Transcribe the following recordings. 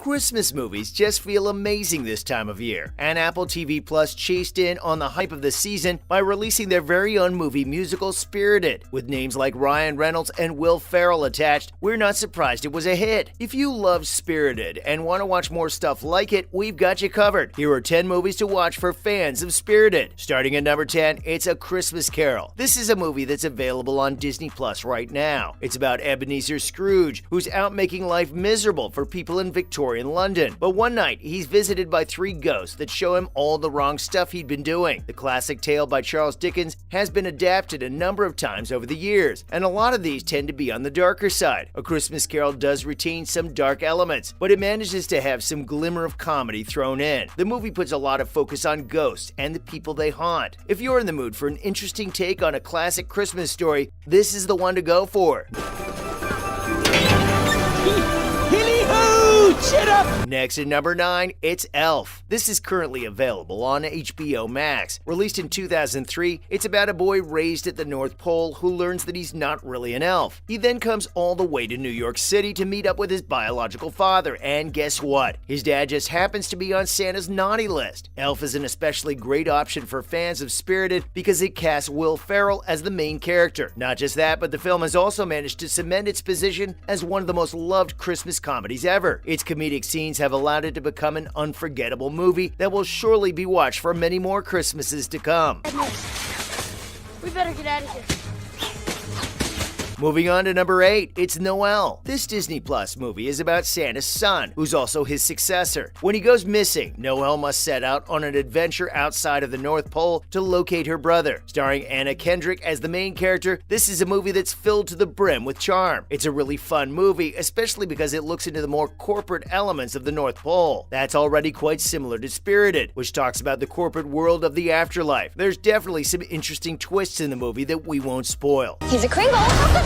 Christmas movies just feel amazing this time of year, and Apple TV Plus chased in on the hype of the season by releasing their very own movie musical Spirited. With names like Ryan Reynolds and Will Ferrell attached, we're not surprised it was a hit. If you love Spirited and want to watch more stuff like it, we've got you covered. Here are 10 movies to watch for fans of Spirited. Starting at number 10, it's A Christmas Carol. This is a movie that's available on Disney Plus right now. It's about Ebenezer Scrooge, who's out making life miserable for people in Victorian London. But one night, he's visited by 3 ghosts that show him all the wrong stuff he'd been doing. The classic tale by Charles Dickens has been adapted a number of times over the years, and a lot of these tend to be on the darker side. A Christmas Carol does retain some dark elements, but it manages to have some glimmer of comedy thrown in. The movie puts a lot of focus on ghosts and the people they haunt. If you're in the mood for an interesting take on a classic Christmas story, this is the one to go for. Next at number 9, it's Elf. This is currently available on HBO Max. Released in 2003, it's about a boy raised at the North Pole who learns that he's not really an elf. He then comes all the way to New York City to meet up with his biological father, and guess what? His dad just happens to be on Santa's naughty list. Elf is an especially great option for fans of Spirited because it casts Will Ferrell as the main character. Not just that, but the film has also managed to cement its position as one of the most loved Christmas comedies ever. Its comedic scenes have allowed it to become an unforgettable movie that will surely be watched for many more Christmases to come. We better get out of here. Moving on to number 8, it's Noel. This Disney Plus movie is about Santa's son, who's also his successor. When he goes missing, Noel must set out on an adventure outside of the North Pole to locate her brother. Starring Anna Kendrick as the main character, this is a movie that's filled to the brim with charm. It's a really fun movie, especially because it looks into the more corporate elements of the North Pole. That's already quite similar to Spirited, which talks about the corporate world of the afterlife. There's definitely some interesting twists in the movie that we won't spoil. He's a Kringle.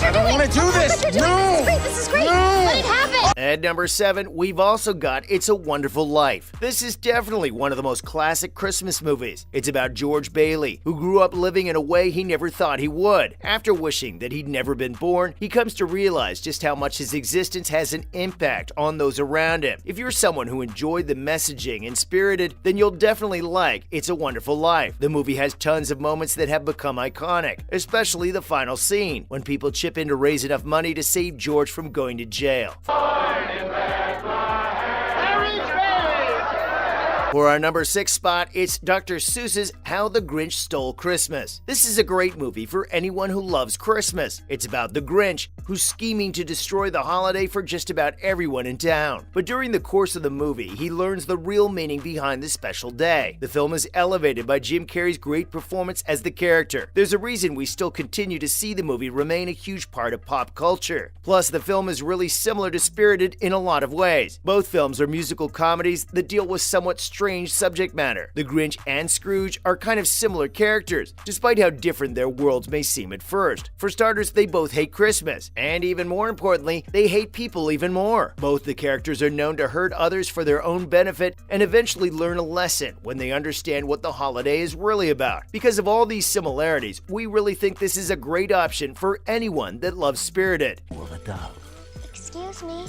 I don't want to do this! No! This is great! No! Let it happen! At number 7, we've also got It's a Wonderful Life. This is definitely one of the most classic Christmas movies. It's about George Bailey, who grew up living in a way he never thought he would. After wishing that he'd never been born, he comes to realize just how much his existence has an impact on those around him. If you're someone who enjoyed the messaging in Spirited, then you'll definitely like It's a Wonderful Life. The movie has tons of moments that have become iconic, especially the final scene, when people chip in to raise enough money to save George from going to jail. For our number 6 spot, it's Dr. Seuss's How the Grinch Stole Christmas. This is a great movie for anyone who loves Christmas. It's about the Grinch, who's scheming to destroy the holiday for just about everyone in town. But during the course of the movie, he learns the real meaning behind the special day. The film is elevated by Jim Carrey's great performance as the character. There's a reason we still continue to see the movie remain a huge part of pop culture. Plus, the film is really similar to Spirited in a lot of ways. Both films are musical comedies that deal with somewhat strange subject matter. The Grinch and Scrooge are kind of similar characters, despite how different their worlds may seem at first. For starters, they both hate Christmas, and even more importantly, they hate people even more. Both the characters are known to hurt others for their own benefit and eventually learn a lesson when they understand what the holiday is really about. Because of all these similarities, we really think this is a great option for anyone that loves Spirited. Excuse me.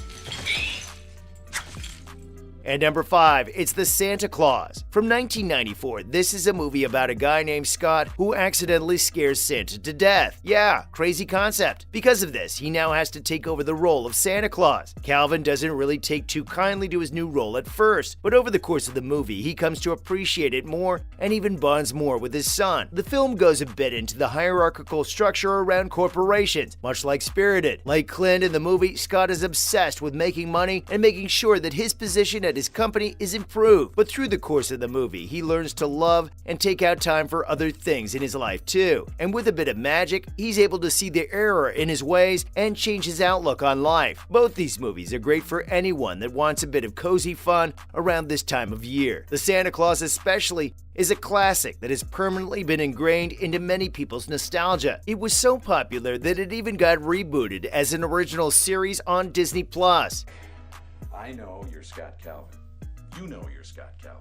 And number 5, it's The Santa Claus. From 1994, this is a movie about a guy named Scott who accidentally scares Santa to death. Yeah, crazy concept. Because of this, he now has to take over the role of Santa Claus. Calvin doesn't really take too kindly to his new role at first, but over the course of the movie, he comes to appreciate it more and even bonds more with his son. The film goes a bit into the hierarchical structure around corporations, much like Spirited. Like Clint in the movie, Scott is obsessed with making money and making sure that his position at his company is improved. But through the course of the movie, he learns to love and take out time for other things in his life too. And with a bit of magic, he's able to see the error in his ways and change his outlook on life. Both these movies are great for anyone that wants a bit of cozy fun around this time of year. The Santa Claus especially is a classic that has permanently been ingrained into many people's nostalgia. It was so popular that it even got rebooted as an original series on Disney Plus. I know you're Scott Calvin. You know you're Scott Calvin.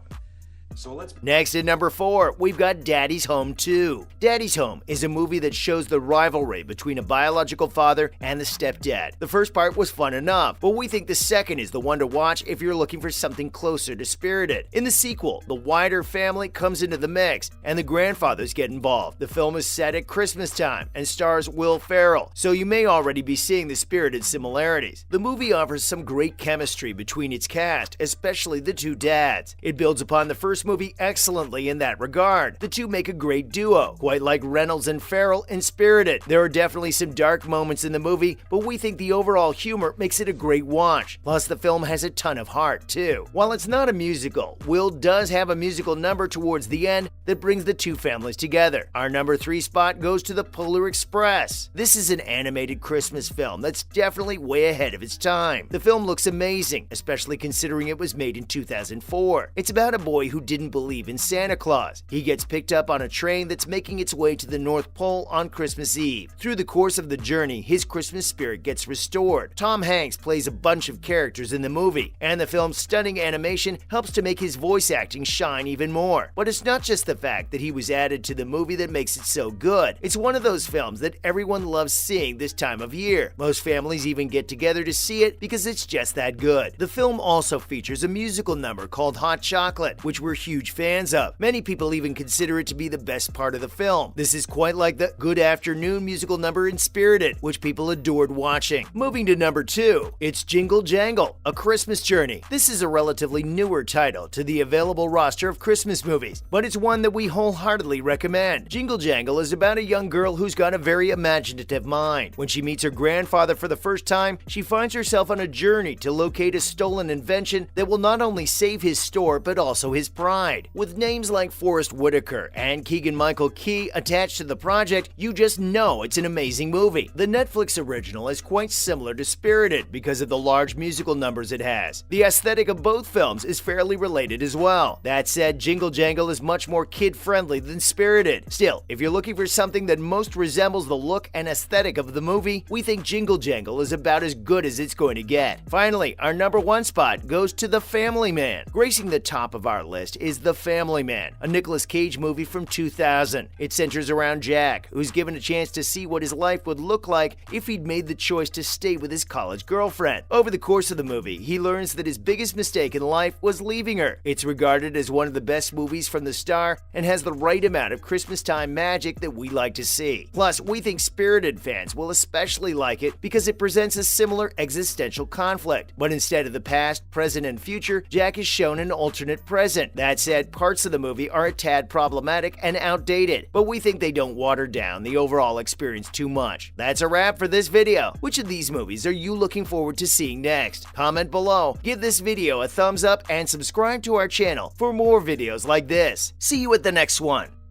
So let's... Next at number 4, we've got Daddy's Home 2. Daddy's Home is a movie that shows the rivalry between a biological father and the stepdad. The first part was fun enough, but we think the second is the one to watch if you're looking for something closer to Spirited. In the sequel, the wider family comes into the mix, and the grandfathers get involved. The film is set at Christmas time and stars Will Ferrell, so you may already be seeing the Spirited similarities. The movie offers some great chemistry between its cast, especially the two dads. It builds upon the first movie excellently in that regard. The two make a great duo, quite like Reynolds and Ferrell in Spirited. There are definitely some dark moments in the movie, but we think the overall humor makes it a great watch. Plus, the film has a ton of heart, too. While it's not a musical, Will does have a musical number towards the end that brings the two families together. Our number 3 spot goes to The Polar Express. This is an animated Christmas film that's definitely way ahead of its time. The film looks amazing, especially considering it was made in 2004. It's about a boy who didn't believe in Santa Claus. He gets picked up on a train that's making its way to the North Pole on Christmas Eve. Through the course of the journey, his Christmas spirit gets restored. Tom Hanks plays a bunch of characters in the movie, and the film's stunning animation helps to make his voice acting shine even more. But it's not just the fact that he was added to the movie that makes it so good. It's one of those films that everyone loves seeing this time of year. Most families even get together to see it because it's just that good. The film also features a musical number called Hot Chocolate, which we're huge fans of. Many people even consider it to be the best part of the film. This is quite like the Good Afternoon musical number in Spirited, which people adored watching. Moving to number 2, it's Jingle Jangle, A Christmas Journey. This is a relatively newer title to the available roster of Christmas movies, but it's one that we wholeheartedly recommend. Jingle Jangle is about a young girl who's got a very imaginative mind. When she meets her grandfather for the first time, she finds herself on a journey to locate a stolen invention that will not only save his store but also his pride. With names like Forrest Whitaker and Keegan-Michael Key attached to the project, you just know it's an amazing movie. The Netflix original is quite similar to Spirited because of the large musical numbers it has. The aesthetic of both films is fairly related as well. That said, Jingle Jangle is much more kid-friendly than Spirited. Still, if you're looking for something that most resembles the look and aesthetic of the movie, we think Jingle Jangle is about as good as it's going to get. Finally, our number 1 spot goes to The Family Man. Gracing the top of our list is The Family Man, a Nicolas Cage movie from 2000. It centers around Jack, who's given a chance to see what his life would look like if he'd made the choice to stay with his college girlfriend. Over the course of the movie, he learns that his biggest mistake in life was leaving her. It's regarded as one of the best movies from the star and has the right amount of Christmas time magic that we like to see. Plus, we think Spirited fans will especially like it because it presents a similar existential conflict. But instead of the past, present, and future, Jack is shown an alternate present. That said, parts of the movie are a tad problematic and outdated, but we think they don't water down the overall experience too much. That's a wrap for this video. Which of these movies are you looking forward to seeing next? Comment below, give this video a thumbs up, and subscribe to our channel for more videos like this. See you at the next one.